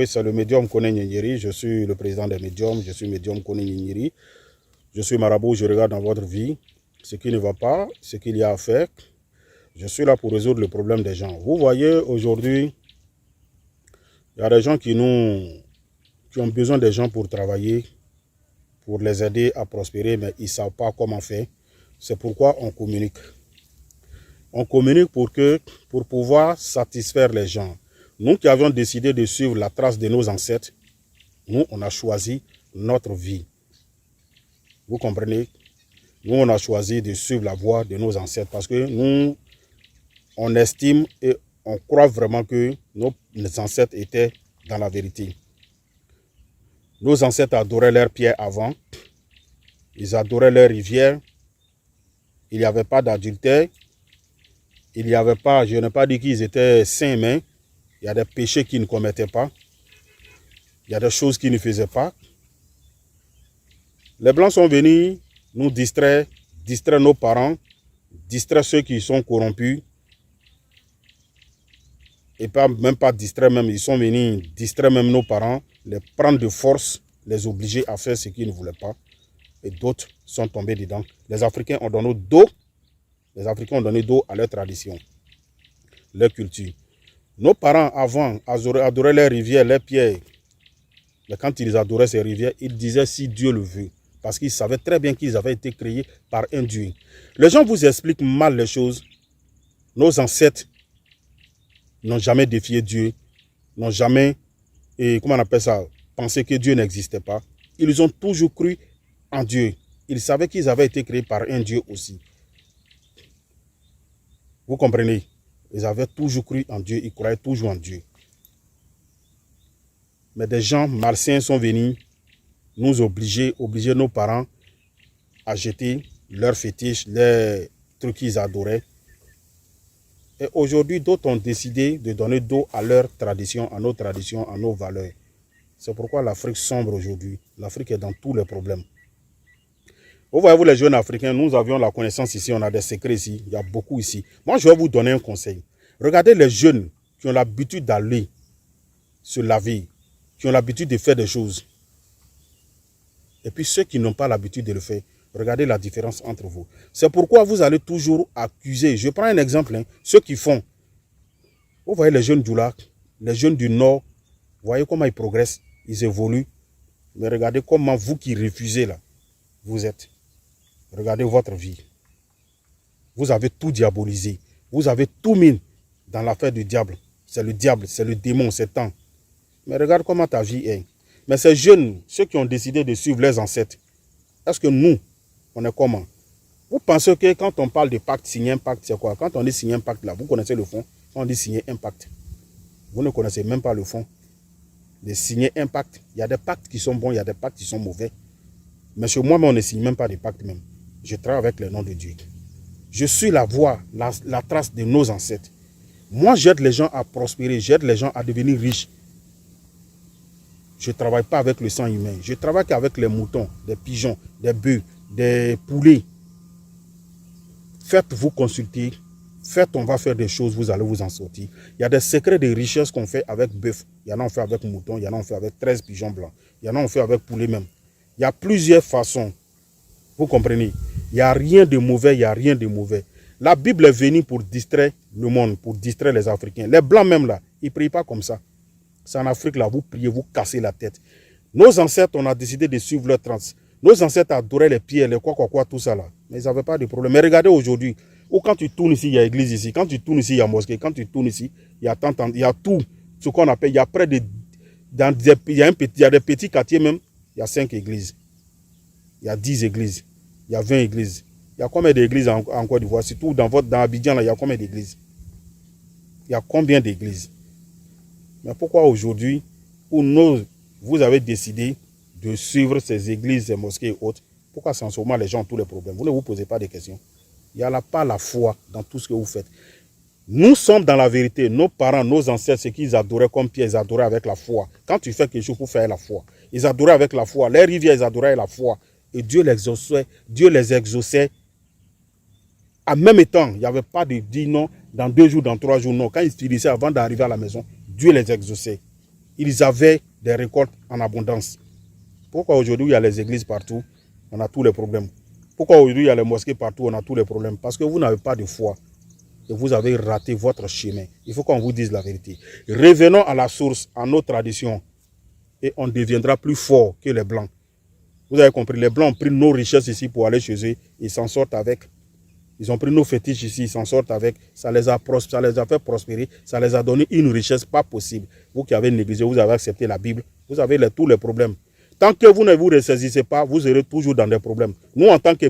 Oui, c'est le médium Kone Nyeri. Je suis le président des médiums. Je suis médium Kone Nyeri. Je suis marabout. Je regarde dans votre vie ce qui ne va pas, ce qu'il y a à faire. Je suis là pour résoudre le problème des gens. Vous voyez, aujourd'hui, il y a des gens qui ont besoin des gens pour travailler, pour les aider à prospérer, mais ils ne savent pas comment faire. C'est pourquoi on communique. On communique pour pouvoir satisfaire les gens. Nous qui avions décidé de suivre la trace de nos ancêtres, nous, on a choisi notre vie. Vous comprenez? Nous, on a choisi de suivre la voie de nos ancêtres parce que nous, on estime et on croit vraiment que nos ancêtres étaient dans la vérité. Nos ancêtres adoraient leurs pierres avant. Ils adoraient leurs rivières. Il n'y avait pas d'adultère. Il n'y avait pas, je n'ai pas dit qu'ils étaient saints, mais il y a des péchés qu'ils ne commettaient pas. Il y a des choses qu'ils ne faisaient pas. Les Blancs sont venus nous distraire nos parents, distraire ceux qui sont corrompus. Et même pas distraire même, ils sont venus distraire même nos parents, les prendre de force, les obliger à faire ce qu'ils ne voulaient pas. Et d'autres sont tombés dedans. Les Africains ont donné dos. Les Africains ont donné dos à leur tradition, leur culture. Nos parents avant adoraient les rivières, les pierres. Mais quand ils adoraient ces rivières, ils disaient si Dieu le veut. Parce qu'ils savaient très bien qu'ils avaient été créés par un Dieu. Les gens vous expliquent mal les choses. Nos ancêtres n'ont jamais défié Dieu, n'ont jamais, comment on appelle ça, pensé que Dieu n'existait pas. Ils ont toujours cru en Dieu. Ils savaient qu'ils avaient été créés par un Dieu aussi. Vous comprenez? Ils avaient toujours cru en Dieu, ils croyaient toujours en Dieu. Mais des gens malsains sont venus nous obliger nos parents à jeter leurs fétiches, les trucs qu'ils adoraient. Et aujourd'hui, d'autres ont décidé de donner dos à leur tradition, à nos traditions, à nos valeurs. C'est pourquoi l'Afrique sombre aujourd'hui. L'Afrique est dans tous les problèmes. Vous voyez, vous les jeunes Africains, nous avions la connaissance ici, on a des secrets ici, il y a beaucoup ici. Moi, je vais vous donner un conseil. Regardez les jeunes qui ont l'habitude d'aller se laver, qui ont l'habitude de faire des choses. Et puis ceux qui n'ont pas l'habitude de le faire, regardez la différence entre vous. C'est pourquoi vous allez toujours accuser. Je prends un exemple, ceux qui font. Vous voyez les jeunes du lac, les jeunes du nord, vous voyez comment ils progressent, ils évoluent. Mais regardez comment vous qui refusez là, vous êtes. Regardez votre vie. Vous avez tout diabolisé. Vous avez tout mis dans l'affaire du diable. C'est le diable, c'est le démon, c'est tant. Mais regarde comment ta vie est. Mais ces jeunes, ceux qui ont décidé de suivre leurs ancêtres, est-ce que nous, on est comment? Vous pensez que quand on parle de pacte, signer un pacte, c'est quoi? Quand on dit signer un pacte là, vous connaissez le fond? Quand on dit signer un pacte, vous ne connaissez même pas le fond. De signer un pacte, il y a des pactes qui sont bons, il y a des pactes qui sont mauvais. Mais chez moi, on ne signe même pas de pacte même. Je travaille avec le nom de Dieu. Je suis la voie, la trace de nos ancêtres. Moi, j'aide les gens à prospérer, j'aide les gens à devenir riches. Je ne travaille pas avec le sang humain. Je travaille qu'avec les moutons, des pigeons, des bœufs, des poulets. Faites-vous consulter. Faites, on va faire des choses, vous allez vous en sortir. Il y a des secrets de richesse qu'on fait avec bœuf. Il y en a on fait avec mouton, il y en a on fait avec 13 pigeons blancs. Il y en a on fait avec poulet même. Il y a plusieurs façons. Vous comprenez? Il n'y a rien de mauvais, il n'y a rien de mauvais. La Bible est venue pour distraire le monde, pour distraire les Africains. Les Blancs même là, ils ne prient pas comme ça. C'est en Afrique là, vous priez, vous cassez la tête. Nos ancêtres, on a décidé de suivre leur trans. Nos ancêtres adoraient les pierres, les quoi, tout ça là. Mais ils n'avaient pas de problème. Mais regardez aujourd'hui, ou quand tu tournes ici, il y a église ici. Quand tu tournes ici, il y a mosquée. Quand tu tournes ici, il y a tout. Ce qu'on appelle, il y a près de... il y a des petits quartiers même, il y a 5 églises. Il y a 10 églises. Il y a 20 églises. Il y a combien d'églises en Côte d'Ivoire? Surtout dans Abidjan, là, il y a combien d'églises? Il y a combien d'églises? Mais pourquoi aujourd'hui, vous avez décidé de suivre ces églises, ces mosquées et autres, pourquoi en ce moment les gens ont tous les problèmes? Vous ne vous posez pas de questions. Il n'y a pas la foi dans tout ce que vous faites. Nous sommes dans la vérité. Nos parents, nos ancêtres, ce qu'ils adoraient comme pierre, ils adoraient avec la foi. Quand tu fais quelque chose pour faire la foi, ils adoraient avec la foi. Les rivières, ils adoraient la foi. Et Dieu les exauçait. En même temps, il n'y avait pas de dire non, dans 2 jours, dans 3 jours, non. Quand ils finissaient avant d'arriver à la maison, Dieu les exauçait. ils avaient des récoltes en abondance. Pourquoi aujourd'hui il y a les églises partout, on a tous les problèmes? Pourquoi aujourd'hui il y a les mosquées partout, on a tous les problèmes? Parce que vous n'avez pas de foi et vous avez raté votre chemin. Il faut qu'on vous dise la vérité. Revenons à la source, à nos traditions, et on deviendra plus fort que les Blancs. Vous avez compris, les Blancs ont pris nos richesses ici pour aller chez eux, ils s'en sortent avec. Ils ont pris nos fétiches ici, ils s'en sortent avec. Ça les a fait prospérer, ça les a donné une richesse pas possible. Vous qui avez négligé, vous avez accepté la Bible, vous avez tous les problèmes. Tant que vous ne vous ressaisissez pas, vous serez toujours dans des problèmes. Nous, en tant que